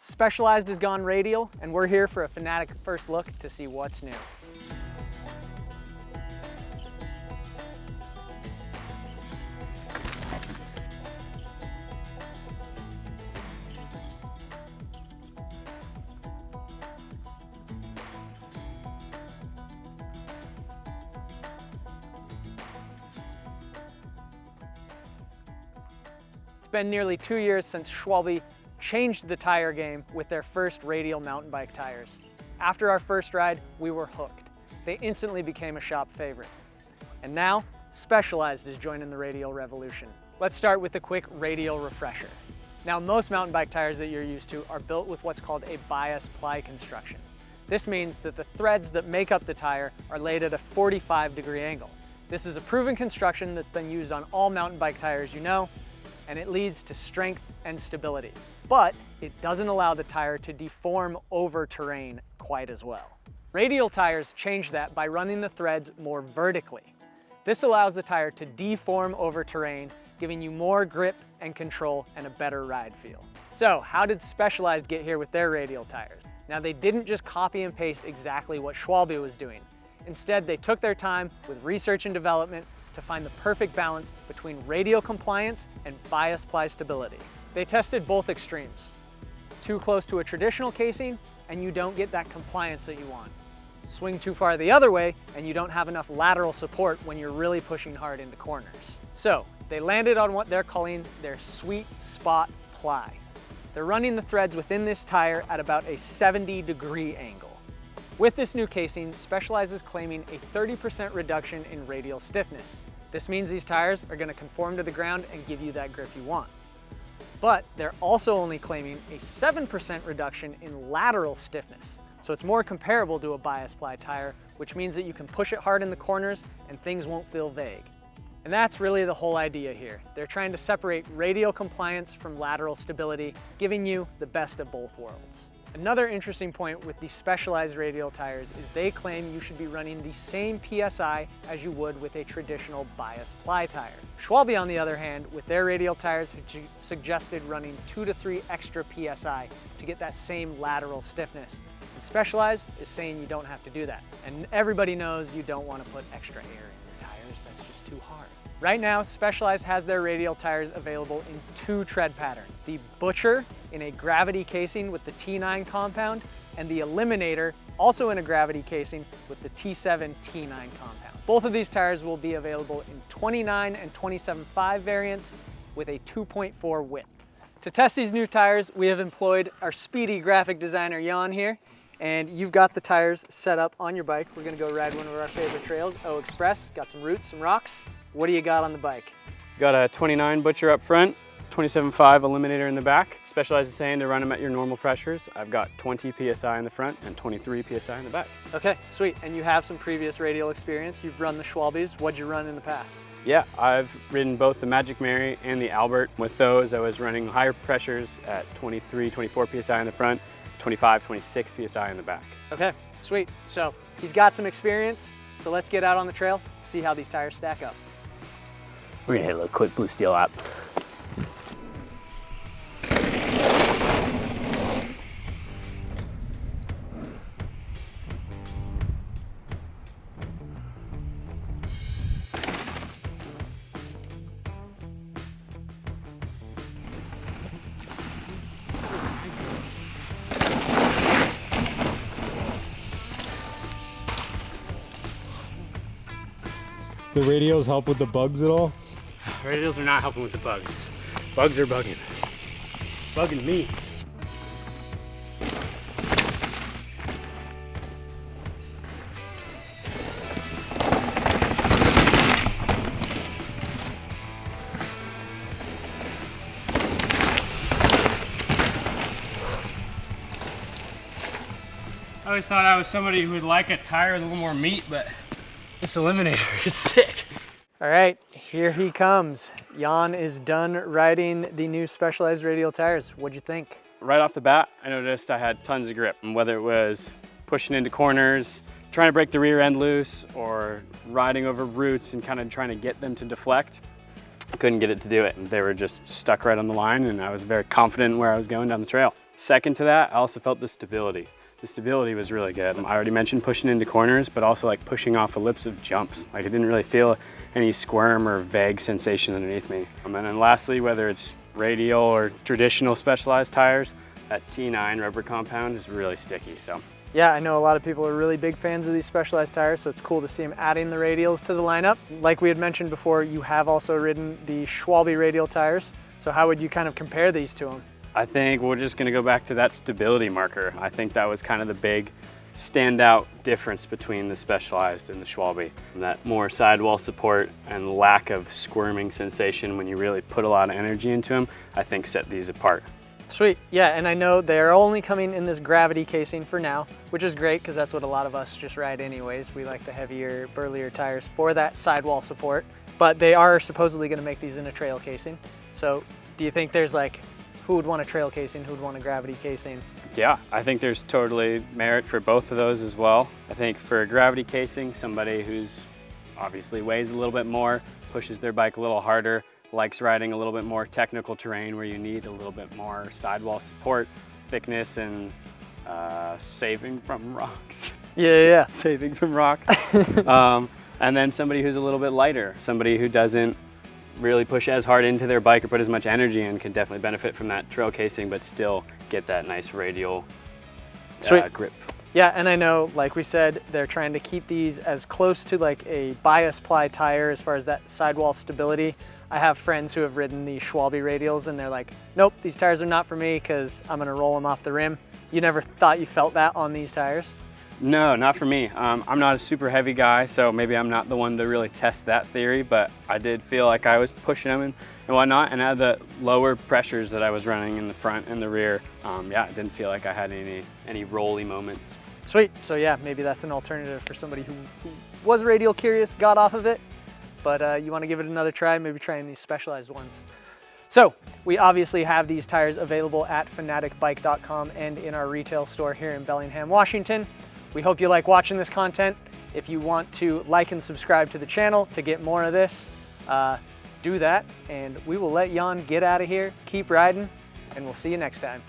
Specialized has gone radial, and we're here for a Fanatik First Look to see what's new. It's been nearly 2 years since Schwalbe changed the tire game with their first radial mountain bike tires. After our first ride, we were hooked. They instantly became a shop favorite. And now, Specialized is joining the radial revolution. Let's start with a quick radial refresher. Now, most mountain bike tires that you're used to are built with what's called a bias ply construction. This means that the threads that make up the tire are laid at a 45-degree angle. This is a proven construction that's been used on all mountain bike tires you know, and it leads to strength and stability. But it doesn't allow the tire to deform over terrain quite as well. Radial tires change that by running the threads more vertically. This allows the tire to deform over terrain, giving you more grip and control and a better ride feel. So how did Specialized get here with their radial tires? Now, they didn't just copy and paste exactly what Schwalbe was doing. Instead, they took their time with research and development to find the perfect balance between radial compliance and bias ply stability. They tested both extremes. Too close to a traditional casing and you don't get that compliance that you want. Swing too far the other way and you don't have enough lateral support when you're really pushing hard into corners. So they landed on what they're calling their sweet spot ply. They're running the threads within this tire at about a 70-degree angle. With this new casing, Specialized is claiming a 30% reduction in radial stiffness. This means these tires are going to conform to the ground and give you that grip you want. But they're also only claiming a 7% reduction in lateral stiffness. So it's more comparable to a bias ply tire, which means that you can push it hard in the corners and things won't feel vague. And that's really the whole idea here. They're trying to separate radial compliance from lateral stability, giving you the best of both worlds. Another interesting point with these Specialized radial tires is they claim you should be running the same PSI as you would with a traditional bias ply tire. Schwalbe, on the other hand, with their radial tires, suggested running 2 to 3 extra PSI to get that same lateral stiffness. And Specialized is saying you don't have to do that. And everybody knows you don't want to put extra air in your tires. That's just too hard. Right now, Specialized has their radial tires available in 2 tread patterns. The Butcher in a gravity casing with the T9 compound, and the Eliminator also in a gravity casing with the T7 T9 compound. Both of these tires will be available in 29 and 27.5 variants with a 2.4 width. To test these new tires, we have employed our speedy graphic designer Jan here, and you've got the tires set up on your bike. We're gonna go ride one of our favorite trails, O Express. Got some roots, some rocks. What do you got on the bike? Got a 29 Butcher up front, 27.5 Eliminator in the back. Specialized is saying to run them at your normal pressures. I've got 20 PSI in the front and 23 PSI in the back. Okay, sweet. And you have some previous radial experience. You've run the Schwalbes. What'd you run in the past? Yeah, I've ridden both the Magic Mary and the Albert. With those, I was running higher pressures at 23, 24 PSI in the front, 25, 26 PSI in the back. Okay, sweet. So he's got some experience. So let's get out on the trail, see how these tires stack up. We're gonna hit a little quick blue steel lap. The radios help with the bugs at all? Radials are not helping with the bugs. Bugs are bugging. Bugging me. I always thought I was somebody who would like a tire with a little more meat, but this Eliminator is sick. All right, here he comes. Jan is done riding the new Specialized radial tires. What'd you think? Right off the bat, I noticed I had tons of grip. And whether it was pushing into corners, trying to break the rear end loose, or riding over roots and kind of trying to get them to deflect, I couldn't get it to do it. They were just stuck right on the line, and I was very confident in where I was going down the trail. Second to that, I also felt the stability. The stability was really good. I already mentioned pushing into corners, but also like pushing off ellipse of jumps. Like I didn't really feel any squirm or vague sensation underneath me. And then lastly, whether it's radial or traditional Specialized tires, that T9 rubber compound is really sticky. So yeah, I know a lot of people are really big fans of these Specialized tires, so it's cool to see them adding the radials to the lineup. Like we had mentioned before, you have also ridden the Schwalbe radial tires. So how would you kind of compare these to them? I think we're just gonna go back to that stability marker. I think that was kind of the big standout difference between the Specialized and the Schwalbe. That more sidewall support and lack of squirming sensation when you really put a lot of energy into them, I think set these apart. Sweet, yeah, and I know they're only coming in this gravity casing for now, which is great because that's what a lot of us just ride anyways. We like the heavier, burlier tires for that sidewall support, but they are supposedly gonna make these in a trail casing. So do you think there's like, who would want a trail casing, who would want a gravity casing? Yeah, I think there's totally merit for both of those as well. I think for a gravity casing, somebody who's obviously weighs a little bit more, pushes their bike a little harder, likes riding a little bit more technical terrain where you need a little bit more sidewall support, thickness, and saving from rocks. Yeah. Saving from rocks. And then somebody who's a little bit lighter, somebody who doesn't really push as hard into their bike or put as much energy in can definitely benefit from that trail casing, but still get that nice radial grip. Yeah, and I know, like we said, they're trying to keep these as close to like a bias ply tire as far as that sidewall stability. I have friends who have ridden the Schwalbe radials and they're like, nope, these tires are not for me because I'm gonna roll them off the rim. You never thought you felt that on these tires? No, not for me. I'm not a super heavy guy, so maybe I'm not the one to really test that theory, but I did feel like I was pushing them and whatnot, and at the lower pressures that I was running in the front and the rear, yeah, I didn't feel like I had any rolly moments. Sweet, so yeah, maybe that's an alternative for somebody who was radial curious, got off of it, but you wanna give it another try, maybe trying these Specialized ones. So, we obviously have these tires available at fanaticbike.com and in our retail store here in Bellingham, Washington. We hope you like watching this content. If you want to like and subscribe to the channel to get more of this, do that. And we will let Jan get out of here, keep riding, and we'll see you next time.